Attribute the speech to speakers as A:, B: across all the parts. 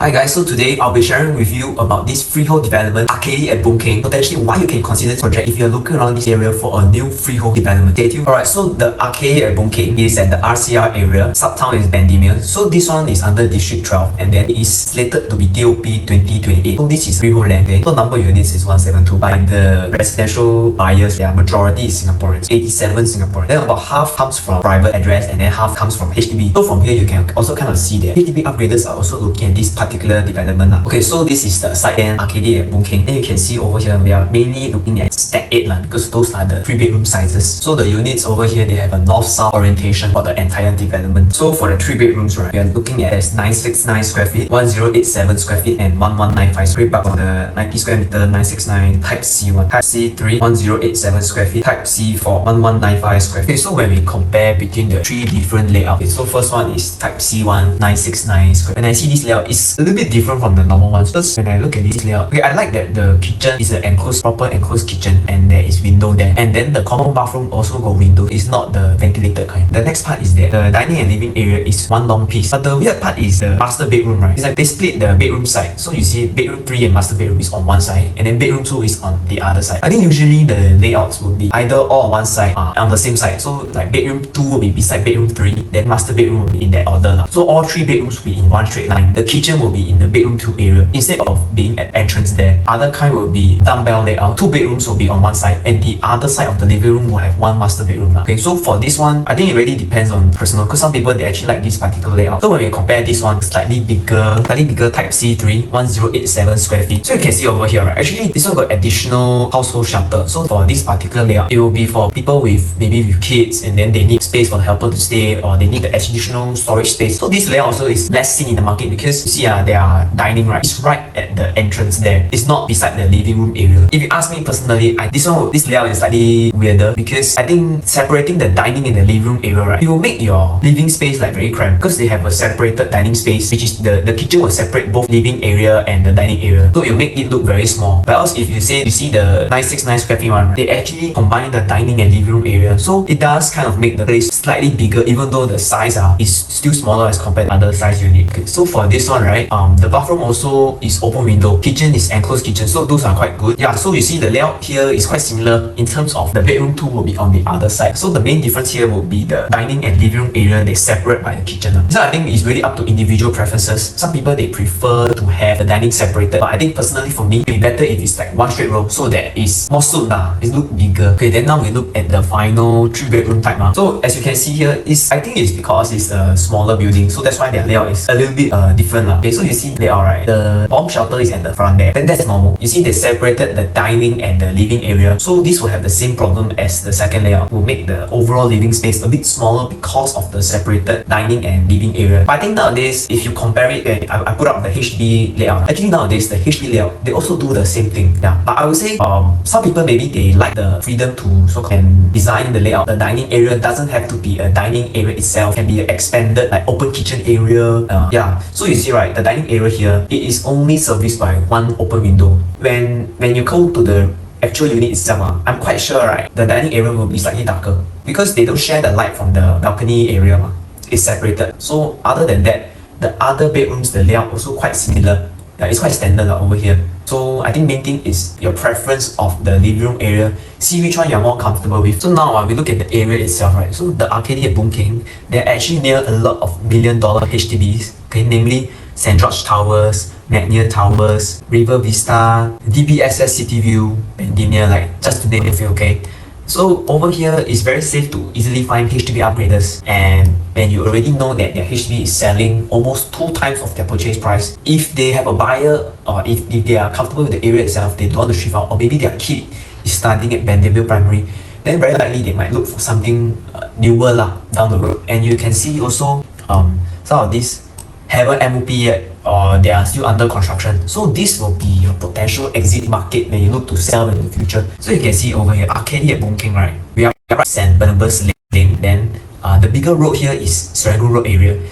A: Hi guys, so today I'll be sharing with you about this freehold development, Arcady at Boon Keng, potentially why you can consider this project if you're looking around this area for a new freehold development. Alright, so the Arcady at Boon Keng is at the RCR area, subtown is Bendemeer. So this one is under District 12 and then it is slated to be DOP 2028. So this is freehold land. The number of units is 172. By the residential buyers, their majority is Singaporeans, 87 Singaporeans. Then about half comes from private address and then half comes from HDB. So from here you can also kind of see that HDB upgraders are also looking at this particular development. Okay, so this is the side end Arcady at Boon Keng. Then you can see over here we are mainly looking at stack 8 because those are the 3-bedroom sizes. So the units over here they have a north-south orientation for the entire development. So for the 3 bedrooms, right, we are looking at 969 square feet, 1087 square feet, and 1195 square feet. But for the 90 square meter, 969 type C1, type C3, 1087 square feet, type C4, 1195 square feet. Okay, so when we compare between the 3 different layouts, so first one is type C1, 969 square. When I see this layout, it's a little bit different from the normal ones. First, when I look at this layout, okay, I like that the kitchen is an proper enclosed kitchen, and there is window there. And then the common bathroom also got window. It's not the ventilated kind. The next part is that the dining and living area is one long piece. But the weird part is the master bedroom, right? It's like they split the bedroom side. So you see bedroom 3 and master bedroom is on one side, and then bedroom 2 is on the other side. I think usually the layouts will be either all on one side, on the same side. So like bedroom 2 will be beside bedroom 3, then master bedroom will be in that order. So all 3 bedrooms will be in one straight line. The kitchen will be in the bedroom 2 area instead of being at entrance there. Other kind will be dumbbell layout. 2 bedrooms will be on one side and the other side of the living room will have one master bedroom. Okay, so for this one, I think it really depends on personal, because some people they actually like this particular layout. So when we compare this one, slightly bigger type C3, 1087 square feet. So you can see over here, right? Actually, this one got additional household shelter. So for this particular layout, it will be for people with maybe with kids and then they need space for the helper to stay, or they need the additional storage space. So this layout also is less seen in the market because you see their dining, right, it's right at the entrance there. It's not beside the living room area. If you ask me personally, this layout is slightly weirder because I think separating the dining and the living room area, right, it will make your living space like very cramped because they have a separated dining space, which is the kitchen will separate both living area and the dining area. So it will make it look very small. But else if you see the 969 square feet one, right, they actually combine the dining and living room area. So it does kind of make the place slightly bigger even though the size is still smaller as compared to other size unit. Okay, so for this one, right, the bathroom also is open window. Kitchen is enclosed kitchen, so those are quite good. Yeah, so you see the layout here is quite similar in terms of the bedroom 2 will be on the other side. So the main difference here will be the dining and living room area they separate by the kitchen. So I think it's really up to individual preferences. Some people they prefer to have the dining separated, but I think personally for me, it'd be better if it's like one straight row so that it's more suit it look bigger. Okay, then now we look at the final 3-bedroom type. So as you can see here, I think it's because it's a smaller building, so that's why their layout is a little bit different. Okay, so you see layout, right, the bomb shelter is at the front there, then that's normal. You see they separated the dining and the living area, so this will have the same problem as the second layout, will make the overall living space a bit smaller because of the separated dining and living area. But I think nowadays if you compare it, I put up the HDB layout. Actually nowadays the HDB layout they also do the same thing. Yeah, but I would say some people maybe they like the freedom to can design the layout. The dining area doesn't have to be a dining area itself, can be an expanded like open kitchen area. Yeah, so you see, right, the dining area here, it is only serviced by one open window. When you go to the actual unit itself, I'm quite sure, right, the dining area will be slightly darker because they don't share the light from the balcony area. It's separated. So other than that, the other bedrooms, the layout also quite similar. It's quite standard over here. So I think main thing is your preference of the living room area. See which one you're more comfortable with. So now we look at the area itself, right? So the Arcady at Boon Keng, they're actually near a lot of million-dollar HDBs. Okay, namely St. George Towers, Magnia Towers, River Vista, DBSS City View, Bendemeer, like just to name a few. Okay. So over here, it's very safe to easily find HDB upgraders, and when you already know that their HDB is selling almost 2 times of their purchase price, if they have a buyer or if they are comfortable with the area itself, they don't want to shift out, or maybe their kid is studying at Bendemeer Primary, then very likely they might look for something newer down the road. And you can see also some of these haven't MOP yet, or they are still under construction. So this will be your potential exit market when you look to sell in the future. So you can see over here, Arcady at Boon Keng, right? We are at St. Barnabas Lane. Then the bigger road here is Serangoon Road area.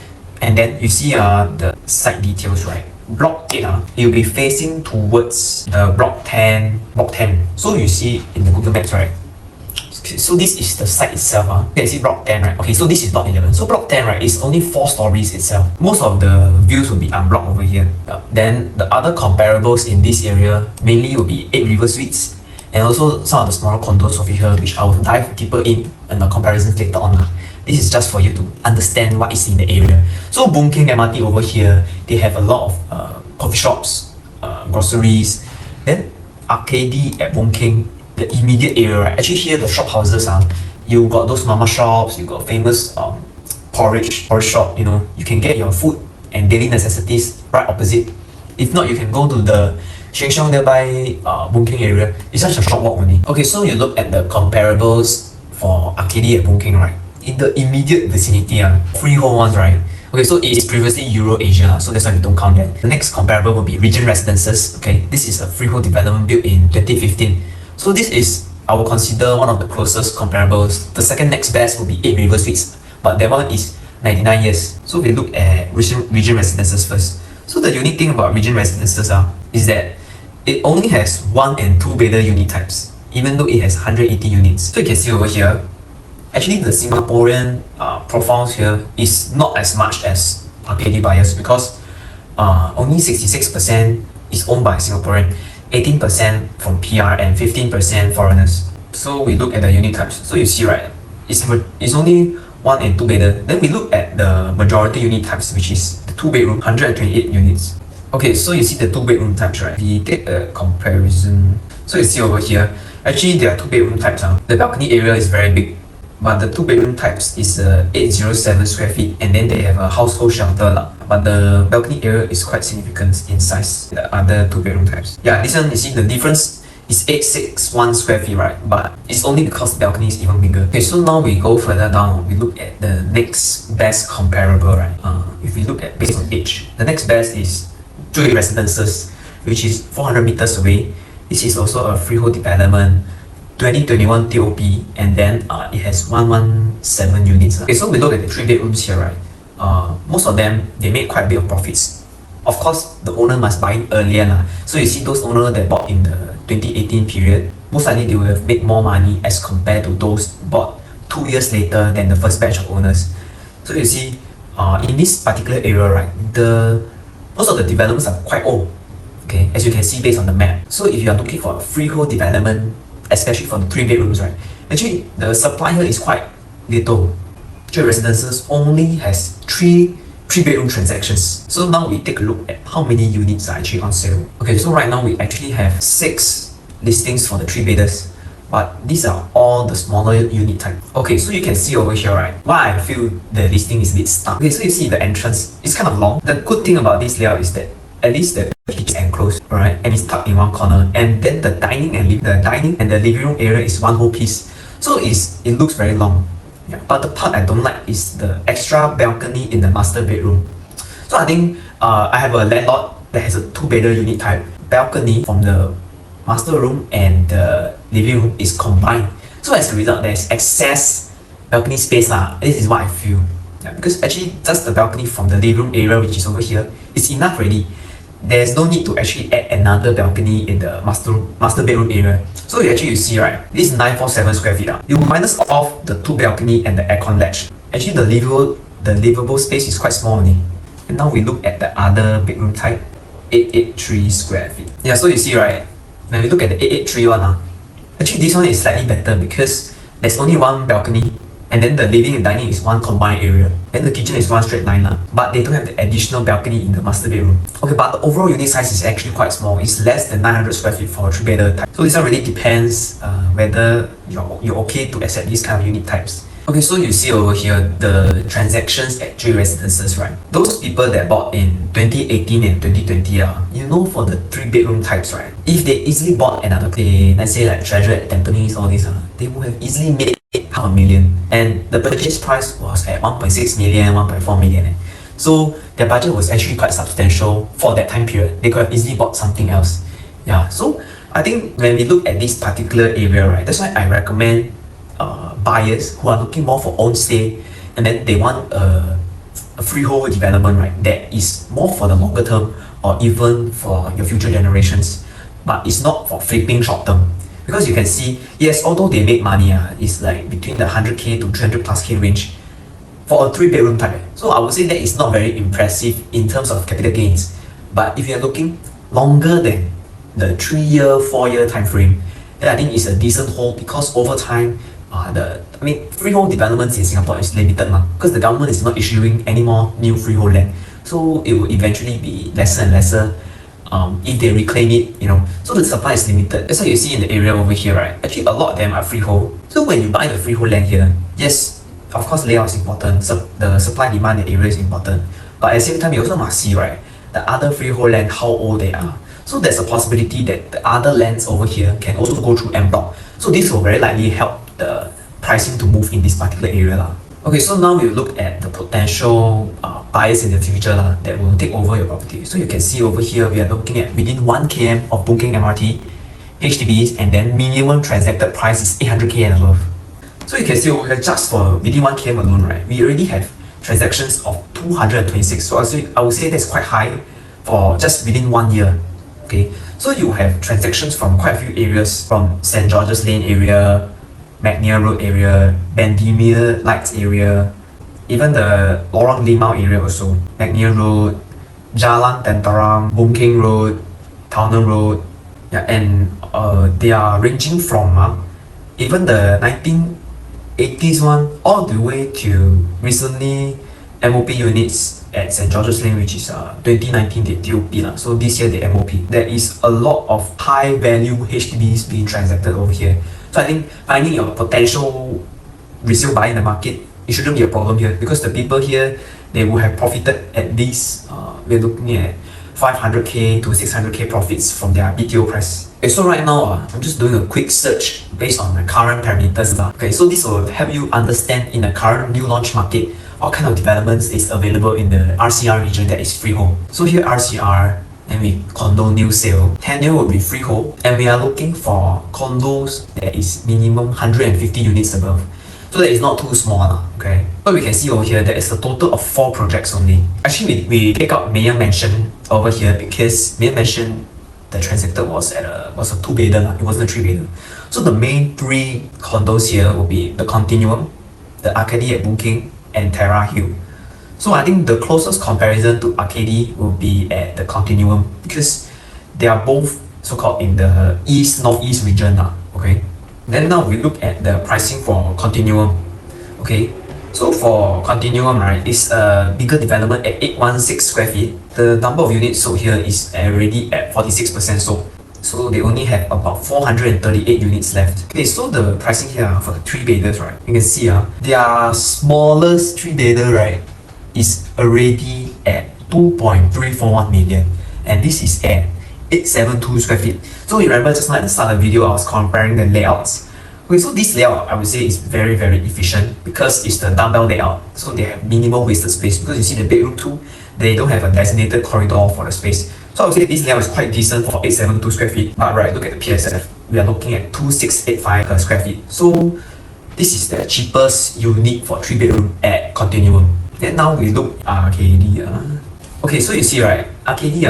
A: And then you see the site details, right? Block 8, it will be facing towards the block 10. So you see in the Google Maps, right? Okay, so this is the site itself. Okay, see block 10, right? Okay, so this is block 11. So block 10, right, is only 4 stories itself. Most of the views will be unblocked over here. Then the other comparables in this area mainly will be 8 River Suites and also some of the smaller condos over here, which I will dive deeper in the comparisons later on. This is just for you to understand what is in the area. So Boon Keng MRT over here, they have a lot of coffee shops, groceries. Then Arcady at Boon Keng, the immediate area, right? Actually here the shop houses, you got those mama shops, you got famous porridge shop, you can get your food and daily necessities right opposite. If not, you can go to the Sheng Siong nearby Boon Keng area. It's just a short walk only. Okay, so you look at the comparables for Arcady at Boon Keng, right? In the immediate vicinity, freehold ones, right? Okay, so it is previously Euro-Asia, so that's why we don't count that. The next comparable will be Regent Residences. Okay, this is a freehold development built in 2015. So this is, I will consider one of the closest comparables. The second next best will be 8 River Suites, but that one is 99 years. So we look at Regent Residences first. So the unique thing about Regent Residences is that it only has 1 and 2 bedder unit types, even though it has 180 units. So you can see over here, actually the Singaporean profiles here is not as much as Arcady buyers because only 66% is owned by Singaporean, 18% from PR and 15% foreigners. So we look at the unit types. So you see, right, it's only 1 and 2 bedder. Then we look at the majority unit types, which is the 2 bedroom, 128 units. Okay, so you see the 2 bedroom types, right? We take a comparison. So you see over here, actually there are 2 bedroom types. The balcony area is very big, but the 2 bedroom types is 807 square feet, and then they have a household shelter. But the balcony area is quite significant in size, the other 2 bedroom types. Yeah, this one, you see the difference is 861 square feet, right? But it's only because the balcony is even bigger. Okay, so now we go further down, we look at the next best comparable, right? If we look at based on age, the next best is Joy Residences, which is 400 meters away. This is also a freehold development, 2021 TOP, and then it has 117 units. Okay, so we look at the 3 bedrooms here, right? Most of them, they made quite a bit of profits. Of course, the owner must buy it earlier. So you see those owners that bought in the 2018 period, most likely they will have made more money as compared to those bought 2 years later than the first batch of owners. So you see, in this particular area, right, most of the developments are quite old. Okay, as you can see based on the map. So if you are looking for a freehold development, especially for the 3 bedrooms, right, actually the supply here is quite little. Joy Residences only has 3 bedroom transactions. So now we take a look at how many units are actually on sale. Okay, so right now we actually have 6 listings for the 3 bedders, but these are all the smaller unit type. Okay, so you can see over here, right, why I feel the listing is a bit stuck. Okay, so you see the entrance, it's kind of long. The good thing about this layout is that at least the kitchen is enclosed, alright, and it's tucked in one corner, and then the dining and the living room area is one whole piece. So it looks very long. Yeah, but the part I don't like is the extra balcony in the master bedroom. So I think I have a landlord that has a 2 bedder unit type. Balcony from the master room and the living room is combined. So as a result, there's excess balcony space. This is what I feel. Yeah, because actually just the balcony from the living room area, which is over here, is enough already. There's no need to actually add another balcony in the master bedroom area. So you see, right, this is 947 square feet. You minus off the 2 balcony and the aircon ledge. Actually the livable space is quite small only. And now we look at the other bedroom type, 883 square feet. Yeah, so you see, right, when we look at the 883 one, actually this one is slightly better because there's only 1 balcony, and then the living and dining is 1 combined area. Then the kitchen is 1 straight line. But they don't have the additional balcony in the master bedroom. Okay, but the overall unit size is actually quite small. It's less than 900 square feet for a 3 bedder type. So this one really depends whether you're okay to accept these kind of unit types. Okay, so you see over here the transactions at Joy Residences, right? Those people that bought in 2018 and 2020, for the 3 bedroom types, right? If they easily bought another place, let's say like Treasure at Tampines, all these, they would have easily made $500,000, and the purchase price was at 1.6 million, 1.4 million. So their budget was actually quite substantial for that time period. They could have easily bought something else. Yeah, so I think when we look at this particular area, right, that's why I recommend buyers who are looking more for own stay, and then they want a freehold development, right, that is more for the longer term or even for your future generations, but it's not for flipping short term. Because you can see, yes, although they make money, it's like between the 100k to 300 plus k range for a 3 bedroom type. So I would say that is not very impressive in terms of capital gains. But if you're looking longer than the 3 year, 4 year time frame, then I think it's a decent hold because over time, freehold developments in Singapore is limited because the government is not issuing any more new freehold land. So it will eventually be lesser and lesser if they reclaim it, So the supply is limited. That's why you see in the area over here, right? Actually, a lot of them are freehold. So when you buy the freehold land here, yes, of course, layout is important. So the supply demand in the area is important. But at the same time, you also must see, right, the other freehold land, how old they are. So there's a possibility that the other lands over here can also go through en bloc. So this will very likely help the pricing to move in this particular area. Okay, so now we'll look at the potential buyers in the future that will take over your property. So you can see over here, we are looking at within 1 km of Boon Keng MRT, HDBs, and then minimum transacted price is 800k and above. So you can see over here, just for within 1 km alone, right, we already have transactions of 226. So I would say that's quite high for just within 1 year. Okay, so you have transactions from quite a few areas, from St. George's Lane area, McNair Road area, Bendemeer Lights area, even the Lorong Limau area also, McNair Road, Jalan Tenteram, Boon Keng Road, Towner Road, and they are ranging from even the 1980s one all the way to recently MOP units at St. George's Lane, which is 2019 the DOP. So this year the MOP. There is a lot of high value HDBs being transacted over here. So I think finding your potential resale buyer in the market, it shouldn't be a problem here because the people here, they will have profited at least, we're looking at 500k to 600k profits from their BTO price. Okay, so right now, I'm just doing a quick search based on the current parameters. Okay, so this will help you understand in the current new launch market, what kind of developments is available in the RCR region that is freehold. So here RCR, and we condo new sale, tenure will be freehold, and we are looking for condos that is minimum 150 units above. So that is not too small, okay? So we can see over here, there is a total of 4 projects only. Actually, we take out Mayor Mansion over here because Mayor Mansion, the transacted was a 2-bedder, it wasn't a 3-bedder. So the main 3 condos here will be the Continuum, the Arcady at Boon Keng, and Terra Hill. So I think the closest comparison to Arcady will be at the Continuum because they are both so-called in the northeast region, okay? Then now we look at the pricing for Continuum, okay? So for Continuum, right, it's a bigger development at 816 square feet. The number of units sold here is already at 46% sold. So they only have about 438 units left. Okay, so the pricing here for the 3-bedders, right, you can see their smallest 3-bedder, right, is already at 2.341 million, and this is at 872 square feet. So you remember just now at the start of the video, I was comparing the layouts. Okay, so this layout I would say is very, very efficient because it's the dumbbell layout. So they have minimal wasted space because you see the bedroom 2, they don't have a designated corridor for the space. So I would say this layout is quite decent for 872 square feet. But right, look at the PSF. We are looking at 2685 per square feet. So this is the cheapest unit for 3-bedroom at Continuum. Then now we look at Arcady. Okay, so you see, right, Arcady,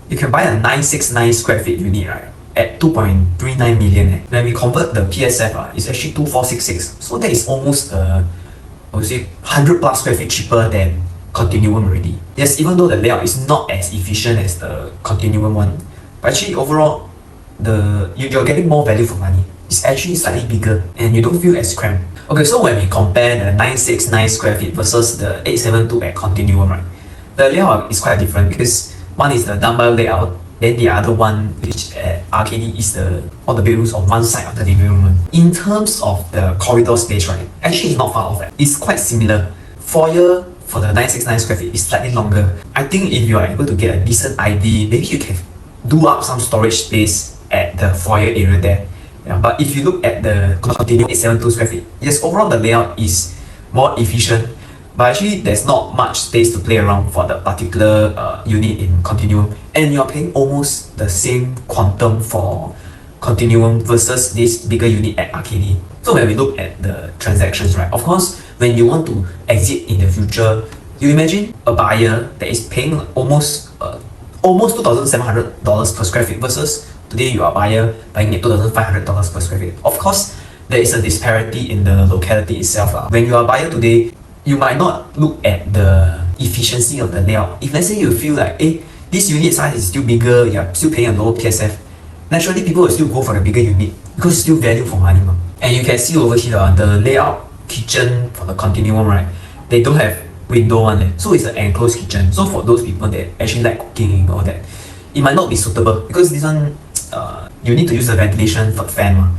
A: you can buy a 969 square feet unit, right, at 2.39 million. When we convert the PSF, it's actually 2466. So that is almost I would say 100 plus square feet cheaper than Continuum already. Yes, even though the layout is not as efficient as the Continuum one, but actually overall, you're getting more value for money. It's actually slightly bigger and you don't feel as cramped. Okay, so when we compare the 969 square feet versus the 872 at Continuum, right, the layout is quite different because one is the dumbbell layout, then the other one, which at Arcady, is all the bedrooms on one side of the living room. In terms of the corridor space, right, actually it's not far off that. It's quite similar. Foyer for the 969 square feet is slightly longer. I think if you are able to get a decent ID, maybe you can do up some storage space at the foyer area there. Yeah, but if you look at the Continuum 872 square feet, yes, overall the layout is more efficient, but actually there's not much space to play around for the particular unit in Continuum, and you're paying almost the same quantum for Continuum versus this bigger unit at Arcady. So when we look at the transactions, right, of course, when you want to exit in the future, you imagine a buyer that is paying almost $2,700 per square feet versus Today you are a buyer buying at $2,500 per square feet. Of course, there is a disparity in the locality itself. When you are a buyer today, you might not look at the efficiency of the layout. If let's say you feel like, this unit size is still bigger, you're still paying a lower PSF, naturally people will still go for the bigger unit because it's still value for money. And you can see over here, the layout kitchen for the Continuum, right? They don't have window one, so it's an enclosed kitchen. So for those people that actually like cooking or that, it might not be suitable because this one, you need to use the ventilation for the fan.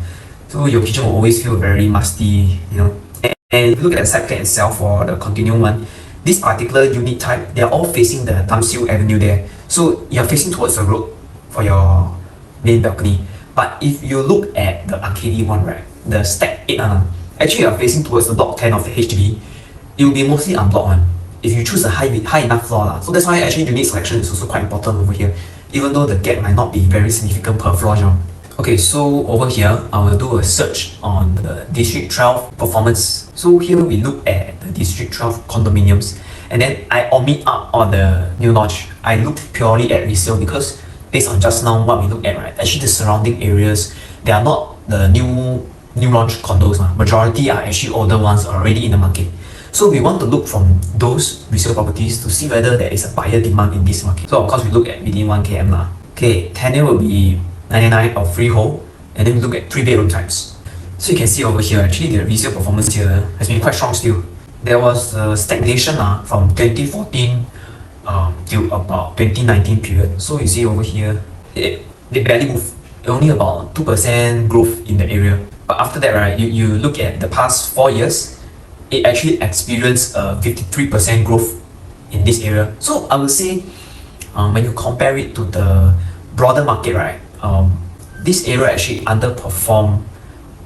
A: So your kitchen will always feel very musty, And if you look at the side plan itself for the Continuum one, this particular unit type, they are all facing the Tamsil Avenue there. So you're facing towards the road for your main balcony. But if you look at the Arcady one, right, the stack 8 actually you're facing towards the block 10 of the HDB. It will be mostly unblocked one if you choose a high enough floor. So that's why actually unit selection is also quite important over here, even though the gap might not be very significant per floor. Okay, so over here, I will do a search on the District 12 performance. So here we look at the District 12 condominiums, and then I omit out all the new launch. I look purely at resale because based on just now what we look at, right, actually the surrounding areas, they are not the new launch condos. Majority are actually older ones already in the market. So we want to look from those resale properties to see whether there is a buyer demand in this market. So of course we look at within 1 km. Okay, tenure will be 99 of freehold, and then we look at 3-bedroom types. So you can see over here, actually the resale performance here has been quite strong still. There was a stagnation from 2014 till about 2019 period. So you see over here, they barely move. Only about 2% growth in the area. But after that, right, you look at the past 4 years, it actually experienced a 53% growth in this area. So I would say, when you compare it to the broader market, right, this area actually underperformed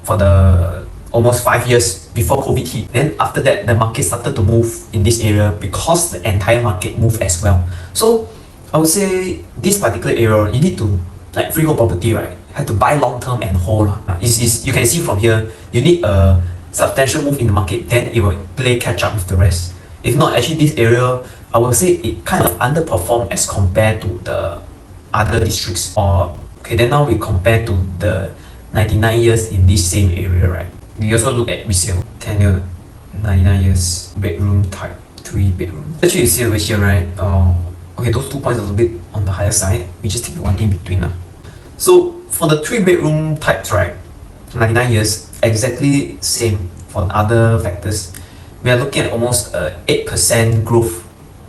A: for the almost 5 years before COVID hit. Then after that, the market started to move in this area because the entire market moved as well. So I would say this particular area, you need to, like freehold property, right, have to buy long term and hold. You can see from here, you need a substantial move in the market, then it will play catch up with the rest. If not, actually this area, I would say it kind of underperformed as compared to the other districts. Okay, then now we compare to the 99 years in this same area, right? We also look at resale, tenure, 99 years, bedroom type, 3-bedroom. Actually you see over here, right? Okay, those 2 points are a little bit on the higher side. We just take the one in between. So for the 3-bedroom types, right, 99 years, exactly same for other factors. We are looking at almost 8% growth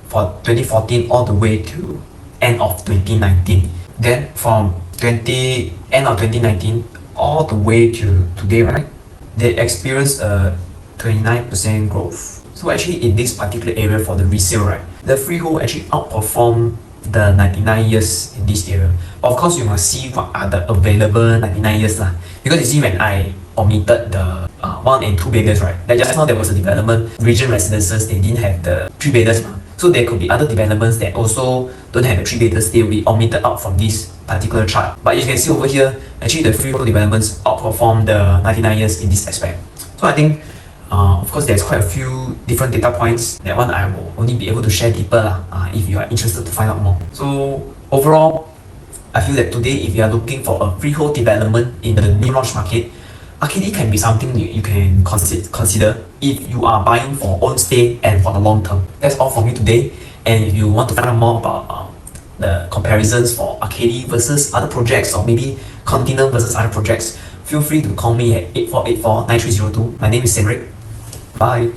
A: for 2014 all the way to end of 2019. Then from end of 2019 all the way to today, right, they experienced a 29% growth. So actually in this particular area for the resale, right, the freehold actually outperformed the 99 years in this area. Of course, you must see what are the available 99 years because you see when I omitted the 1 and 2 bedders, right, like just now there was a development, region residences, they didn't have the 3 bedders. So there could be other developments that also don't have the 3 bedders, they will be omitted out from this particular chart. But you can see over here, actually the freehold developments outperform the 99 years in this aspect. So I think, of course, there's quite a few different data points. That one I will only be able to share deeper if you are interested to find out more. So overall, I feel that today, if you are looking for a freehold development in the new launch market, Arcady can be something you can consider if you are buying for own stay and for the long term. That's all from me today. And if you want to find out more about the comparisons for Arcady versus other projects, or maybe Continuum versus other projects, feel free to call me at 8484-9302. My name is Cedric. Bye.